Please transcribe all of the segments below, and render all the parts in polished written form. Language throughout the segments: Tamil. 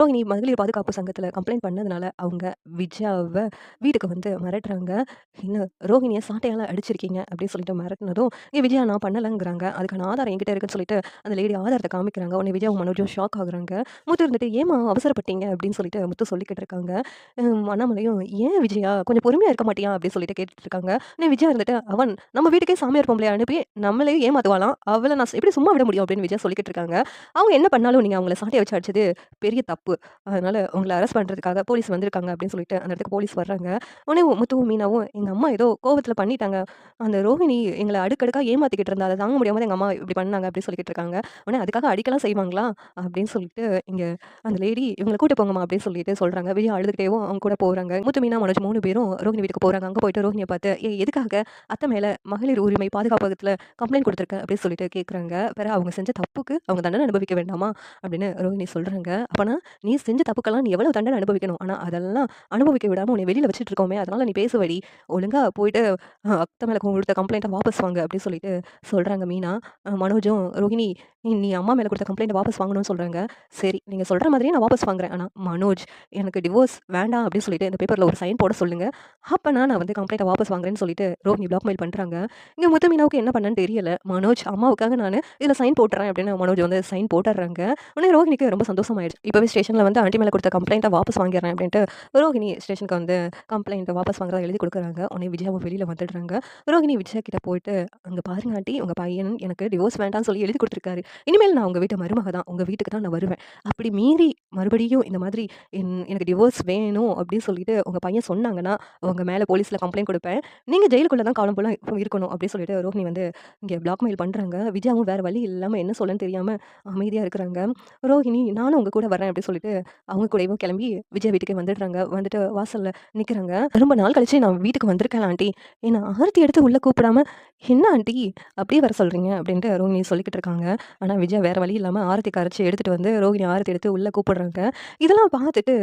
ரோஹிணி மகளிர் பாதுகாப்பு சங்கத்தில கம்ப்ளைண்ட் பண்ணதுனால, அவங்க விஜயாவ வீட்டுக்கு வந்து மிரட்டுறாங்க. "என்ன ரோஹிணிய சாட்டையால அடிச்சிருக்கீங்க" அப்படின்னு சொல்லிட்டு மிரட்டுனதும், விஜயா நான் பண்ணலங்கிறாங்க. அதுக்கான ஆதாரம் என்கிட்ட இருக்குன்னு சொல்லிட்டு, அந்த லேடி ஆதாரத்த காமிக்கிறாங்க. உடனே விஜயாவும் மனோஜும் ஷாக் ஆகுறாங்க. முத்து இருந்துட்டு, "ஏம்மா அவசரப்பட்டீங்க?" அப்படின்னு சொல்லிட்டு முத்து சொல்லிக்கிட்டு இருக்காங்க. அண்ணாமலையும், "ஏன் விஜயா கொஞ்சம் பொறுமையா இருக்க மாட்டியா?" அப்படின்னு சொல்லிட்டு கேட்டுட்டு இருக்காங்க. உடனே விஜயா இருந்துட்டு, "அவன் நம்ம வீட்டுக்கே சாமியார் பொம்பளைய அனுப்பி நம்மளையும் ஏமாத்துவாளாம். அவள நான் எப்படி சும்மா விட முடியும்?" அப்படின்னு விஜயா சொல்லிக்கிட்டு இருக்காங்க. "அவங்க என்ன பண்ணாலும் நீங்க அவங்கள சாட்டைய வச்சு அடிச்சது பெரிய தப்பு. அதனால உங்கள அரெஸ்ட் பண்றதுக்காக போலீஸ் வந்திருக்காங்க" அப்படின்னு சொல்லிட்டு அந்த இடத்துக்கு போலீஸ் வர்றாங்க. உடனே முத்துவும், மீனாவும், "எங்க அம்மா ஏதோ கோவத்துல பண்ணிட்டாங்க. அந்த ரோஹிணி எங்கள அடுக்கடுக்கா ஏமாத்திக்கிட்டு இருந்தா. அத தாங்க முடியாம தான் எங்க அம்மா இப்படி பண்ணாங்க" அப்படின்னு சொல்லிக்கிட்டு இருக்காங்க. உடனே "அதுக்காக அடிக்கலாம் செய்வாங்களா?" அப்படின்னு சொல்லிட்டு இங்க அந்த லேடி, "இவங்கள கூட்டு போங்கம்மா" அப்படின்னு சொல்லிட்டு சொல்றாங்க. விஜயா அழுதுகிட்டேவும் அவங்க கூட போறாங்க. முத்து, மீனா, மனோஜ் 3 பேரும் ரோஹிணி வீட்டுக்கு போறாங்க. அங்க போயிட்டு ரோஹிணிய பார்த்து, "ஏய் எதுக்காக அத்தை மேல மகளிர் உரிமை பாதுகாப்பகத்துல கம்ப்ளைண்ட் குடுத்துருக்க?" அப்படின்னு சொல்லிட்டு கேட்குறாங்க. வேற அவங்க செஞ்ச தப்புக்கு அவங்க தண்டனை அனுபவிக்க வேண்டாமா? அப்படின்னு ரோஹிணி சொல்றாங்க. அப்பனா நீ செஞ்ச தப்புக்கெல்லாம் நீ எவ்வளவு தண்டனை அனுபவிக்கணும். ஆனா அதெல்லாம் அனுபவிக்க விடாம உன்னை வெளியில வச்சுட்டு இருக்கோமே, அதனால நீ பேசுவடி. ஒழுங்கா போயிட்டு அத்தை மேல குடுத்த கம்ப்ளைண்ட்ட வாபஸ் வாங்கு அப்படின்னு சொல்லிட்டு சொல்றாங்க மீனா. மனோஜும், ரோஹிணி நீ அம்மா மேல குடுத்த கம்ப்ளைண்ட்ட வாபஸ் வாங்கணும்னு சொல்றாங்க. சரி நீங்க சொல்ற மாதிரியே நான் வாபஸ் வாங்குறேன். ஆனா மனோஜ் எனக்கு டிவோர்ஸ் வேண்டாம் அப்படின்னு சொல்லிட்டு இந்த பேப்பர்ல ஒரு சைன் போட சொல்லுங்க. அப்பனா நான் வந்து கம்ப்ளைண்ட்ட வாபஸ் வாங்குறேன்னு சொல்லிட்டு ரோஹிணி பிளாக்மெயில் பண்றாங்க. இங்க முத்து மீனாவுக்கு என்ன பண்ணன்னு தெரியல. மனோஜ் அம்மாவுக்காக நானு இதுல சைன் போட்டுறேன் அப்படின்னு மனோஜ் வந்து சைன் போட்டுர்றாங்க. உடனே ரோஹிணிக்கு ரொம்ப சந்தோஷமாயிடுச்சு. இப்பவே ஸ்டேஷன்ல வந்து ஆன்டி மேல குடுத்த கம்ப்ளைண்ட்ட வாபஸ் வாங்கிர்றேன் அப்படின்ட்டு ரோஹிணி ஸ்டேஷனுக்கு வந்து கம்ப்ளைண்ட்ட வாபஸ் வாங்குறதா எழுதி குடுக்குறாங்க. உடனே விஜயாவும் வெளியில வந்துடுறாங்க. ரோஹிணி விஜயா கிட்ட போயிட்டு, "அங்க பாருங்க ஆன்டி உங்க பையன் எனக்கு டிவோர்ஸ் வேண்டான்னு சொல்லி எழுதி குடுத்துருக்காரு. இனிமேல் நான் உங்க வீட்டு மருமக தான். உங்க வீட்டுக்கு தான் நான் வருவேன். அப்படி மீறி மறுபடியும் இந்த மாதிரி எனக்கு டிவோர்ஸ் வேணும் அப்படின்னு சொல்லிட்டு உங்க பையன் சொன்னாங்கன்னா, உங்க மேல போலீஸ்ல கம்ப்ளைண்ட் குடுப்பேன். நீங்க ஜெயிலுக்குள்ள தான் காலம் ஃபுல்லா இருக்கணும்" அப்படின்னு சொல்லிட்டு ரோஹிணி வந்து இங்க பிளாக்மெயில் பண்றாங்க. விஜயாவும் வேற வழி இல்லாம என்ன சொல்லன்னு தெரியாம அமைதியா இருக்கிறாங்க. ரோஹிணி, "நானும் உங்க கூட வரேன்" அப்படின்னு சொல்லிட்டு அவங்க கூடயும் கிளம்பி விஜயா வீட்டுக்கே வந்துடுறாங்க. வந்துட்டு வாசல்ல நிக்கிறாங்க. "ரொம்ப நாள் கழிச்சு நான் வீட்டுக்கு வந்திருக்கேன் ஆன்டி. என்ன ஆர்த்தி எடுத்து உள்ள கூப்பிடாம, என்ன ஆன்டி அப்படியே வர சொல்றீங்க?" அப்படின்ட்டு ரோஹிணி சொல்லிக்கிட்டு இருக்காங்க. ஆனா விஜயா வேற வழி இல்லாம ஆரத்தி கரைச்சு எடுத்துட்டு வந்து ரோஹிணி ஆரத்தி எடுத்து உள்ள கூப்பிடுறாங்க. இதெல்லாம் பார்த்துட்டு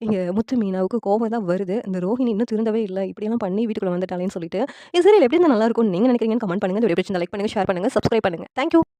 இங்க முத்து, மீனாவுக்கு கோவம் தான் வருது. இந்த ரோஹிணி இன்னும் திருந்தவே இல்ல. இப்படியெல்லாம் பண்ணி வீட்டுக்குள்ள வந்துட்டாளேன்னு சொல்லிட்டு. இந்த சீரியல் எப்படி இருந்தா நல்லா இருக்கும்னு நீங்க நினைக்கிறீங்கன்னு கமெண்ட் பண்ணுங்க. இந்த வீடியோ பிடிச்சிருந்தா லைக் பண்ணுங்க, ஷேர் பண்ணுங்க, சப்ஸ்கிரைப் பண்ணுங்க. Thank you.